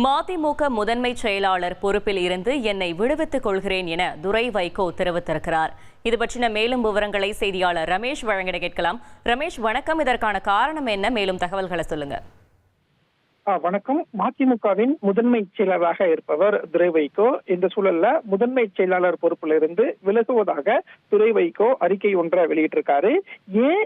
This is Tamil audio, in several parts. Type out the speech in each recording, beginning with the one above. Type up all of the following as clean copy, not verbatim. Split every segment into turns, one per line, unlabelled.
மதிமுக முதன்மை செயலாளர் பொறுப்பில் இருந்து என்னை விடுவித்துக் கொள்கிறேன் என துரை வைகோ தெரிவித்திருக்கிறார். இது பற்றின மேலும் விவரங்களை செய்தியாளர் ரமேஷ் வழங்கிட கேட்கலாம். ரமேஷ், வணக்கம். இதற்கான காரணம் என்ன? மேலும் தகவல்களை சொல்லுங்க.
வணக்கம். மதிமுகவின் முதன்மை செயலாளராக இருப்பவர் துரை வைகோ. இந்த சூழல்ல முதன்மை செயலாளர் பொறுப்பிலிருந்து விலகுவதாக துரை வைகோ அறிக்கை ஒன்றை வெளியிட்டிருக்காரு. ஏன்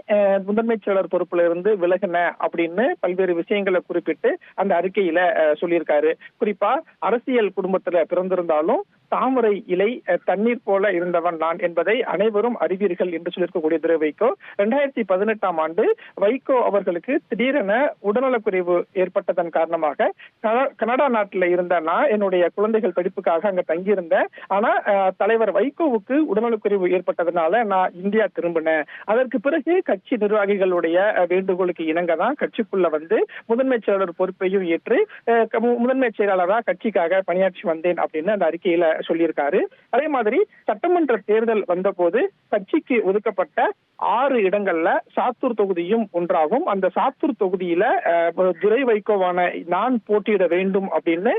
முதன்மை செயலாளர் பொறுப்புல இருந்து விலகின அப்படின்னு பல்வேறு விஷயங்களை குறிப்பிட்டு அந்த அறிக்கையில சொல்லியிருக்காரு. குறிப்பா அரசியல் குடும்பத்துல பிறந்திருந்தாலும் தாமரை இலை தண்ணீர் போல இருந்தவன் நான் என்பதை அனைவரும் அறிவீர்கள் என்று சொல்லியிருக்கக்கூடிய துரை வைகோ 2018ஆம் ஆண்டு வைகோ அவர்களுக்கு திடீரென உடல்நலக்குறைவு ஏற்பட்டதன் காரணமாக கனடா நாட்டில் இருந்த நான் என்னுடைய குழந்தைகள் படிப்புக்காக அங்க தங்கியிருந்தேன். ஆனா தலைவர் வைகோவுக்கு உடல்நலக்குறைவு ஏற்பட்டதுனால நான் இந்தியா திரும்பினேன். அதற்கு பிறகு கட்சி நிர்வாகிகளுடைய வேண்டுகோளுக்கு இணங்க தான் கட்சிக்குள்ள வந்து முதன்மை செயலாளர் பொறுப்பையும் ஏற்று முதன்மை செயலாளராக கட்சிக்காக பணியாற்றி வந்தேன் அப்படின்னு அந்த அறிக்கையில சொல்லியிருக்காரு. அதே மாதிரி சட்டமன்ற தேர்தல் வந்த போது கட்சிக்கு ஒதுக்கப்பட்ட 6 இடங்கள்ல சாத்தூர் தொகுதியும் ஒன்றாகும். அந்த சாத்தூர் தொகுதியில துரை வைகோவான நான் போட்டியிட வேண்டும் அப்படின்னு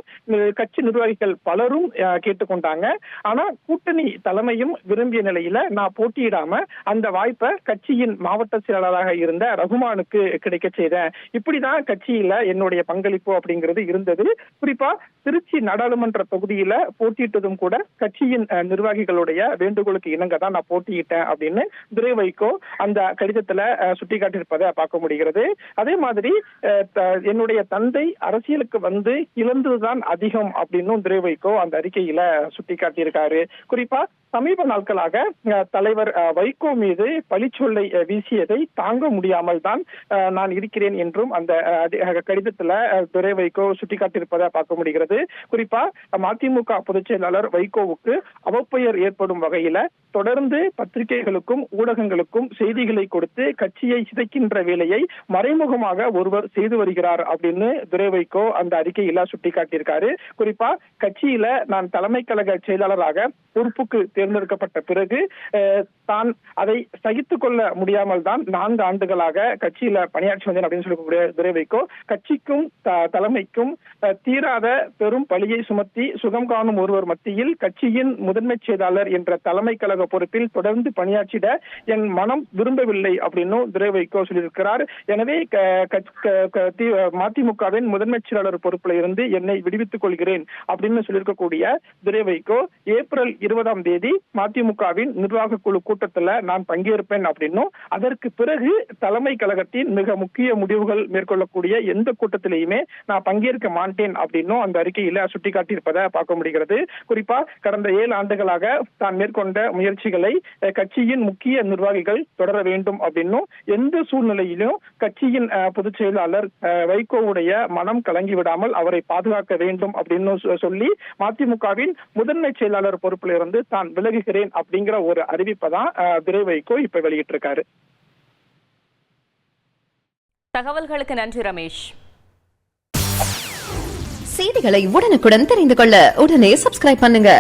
கட்சி நிர்வாகிகள் பலரும் கேட்டுக்கொண்டாங்க. ஆனா கூட்டணி தலைமையும் விரும்பிய நிலையில நான் போட்டியிடாம அந்த வாய்ப்பை கட்சியின் மாவட்ட செயலாளராக இருந்த ரகுமானுக்கு கிடைக்க செய்தேன். இப்படிதான் கட்சியில என்னுடைய பங்களிப்பு அப்படிங்கிறது இருந்தது. குறிப்பா திருச்சி நாடாளுமன்ற தொகுதியில போட்டியிட்டதும் கூட கட்சியின் நிர்வாகிகளுடைய வேண்டுகோளுக்கு இணங்க தான் நான் போட்டியிட்டேன் அப்படின்னு துரை வைகோ அந்த கடிதத்துல சுட்டிக்காட்டியிருப்பதை பார்க்க முடிகிறது. அதே மாதிரி என்னுடைய தந்தை அரசியலுக்கு வந்து இழந்ததுதான் அதிகம் அப்படின்னு துரை வைகோ அந்த அறிக்கையில சுட்டிக்காட்டியிருக்காரு. குறிப்பா சமீப நாட்களாக தலைவர் வைகோ மீது பழிச்சொல்லை வீசியதை தாங்க முடியாமல் தான் நான் இருக்கிறேன் என்றும் அந்த கடிதத்துல துரை வைகோ சுட்டிக்காட்டியிருப்பதை பார்க்க முடிகிறது. குறிப்பா மதிமுக பொதுச் செயலாளர் வைகோவுக்கு அவப்பெயர் ஏற்படும் வகையில தொடர்ந்து பத்திரிகைகளுக்கும் ஊடகங்களுக்கும் செய்திகளை கொடுத்து கட்சியை சிதைக்கின்ற வேலையை மறைமுகமாக ஒருவர் செய்து வருகிறார் அப்படின்னு துரை வைகோ அந்த அறிக்கையில சுட்டிக்காட்டியிருக்காரு. குறிப்பா கட்சியில நான் தலைமை கழக செயலாளராக பொறுப்புக்கு தேர்ந்தெடுக்கப்பட்ட பிறகு தான் அதை சகித்துக் கொள்ள முடியாமல் தான் 4 ஆண்டுகளாக கட்சியில பணியாற்றி வந்தேன் அப்படின்னு சொல்லக்கூடிய துரை வைகோ கட்சிக்கும் தலைமைக்கும் தீராத பெரும் பழியை சுமத்தி சுகம் காணும் ஒருவர் மத்தியில் கட்சியின் முதன்மை செயலாளர் என்ற தலைமை கழக பொறுப்பில் தொடர்ந்து பணியாற்றிட என் மனம் விரும்பவில்லை அப்படின்னு துரை வைகோ சொல்லியிருக்கிறார். எனவே மதிமுகவின் முதன்மை செயலாளர் பொறுப்புல இருந்து என்னை விடுவித்துக் கொள்கிறேன் அப்படின்னு சொல்லியிருக்கக்கூடிய துரை வைகோ ஏப்ரல் 20ஆம் தேதி மதிமுகவின் நிர்வாக குழு கூட்டத்துல நான் பங்கேற்பேன் அப்படின்னும் அதற்கு பிறகு தலைமை கழகத்தின் மிக முக்கிய முடிவுகள் மேற்கொள்ளக்கூடிய எந்த கூட்டத்திலையுமே நான் பங்கேற்க மாட்டேன் அப்படின்னும் அந்த அறிக்கையில சுட்டிக்காட்டியிருப்பதை பார்க்க முடிகிறது. குறிப்பா கடந்த 7 ஆண்டுகளாக தான் மேற்கொண்ட முயற்சிகளை கட்சியின் முக்கிய நிர்வாகிகள் தொடர வேண்டும் அப்படின்னும் எந்த சூழ்நிலையிலும் கட்சியின் பொதுச் செயலாளர் வைகோவுடைய மனம் கலங்கி விடாமல் அவரை பாதுகாக்க வேண்டும் அப்படின்னு சொல்லி மதிமுகவின் முதன்மை செயலாளர் பொறுப்பில் இருந்து தான் விலகுகிறேன் அப்படிங்கிற ஒரு அறிவிப்பை தான் துரை வைகோ இப்ப வெளியிட்டிருக்காரு.
தகவல்களுக்கு நன்றி ரமேஷ்.
செய்திகளை உடனுக்குடன் தெரிந்து கொள்ள உடனே சப்ஸ்கிரைப் பண்ணுங்க.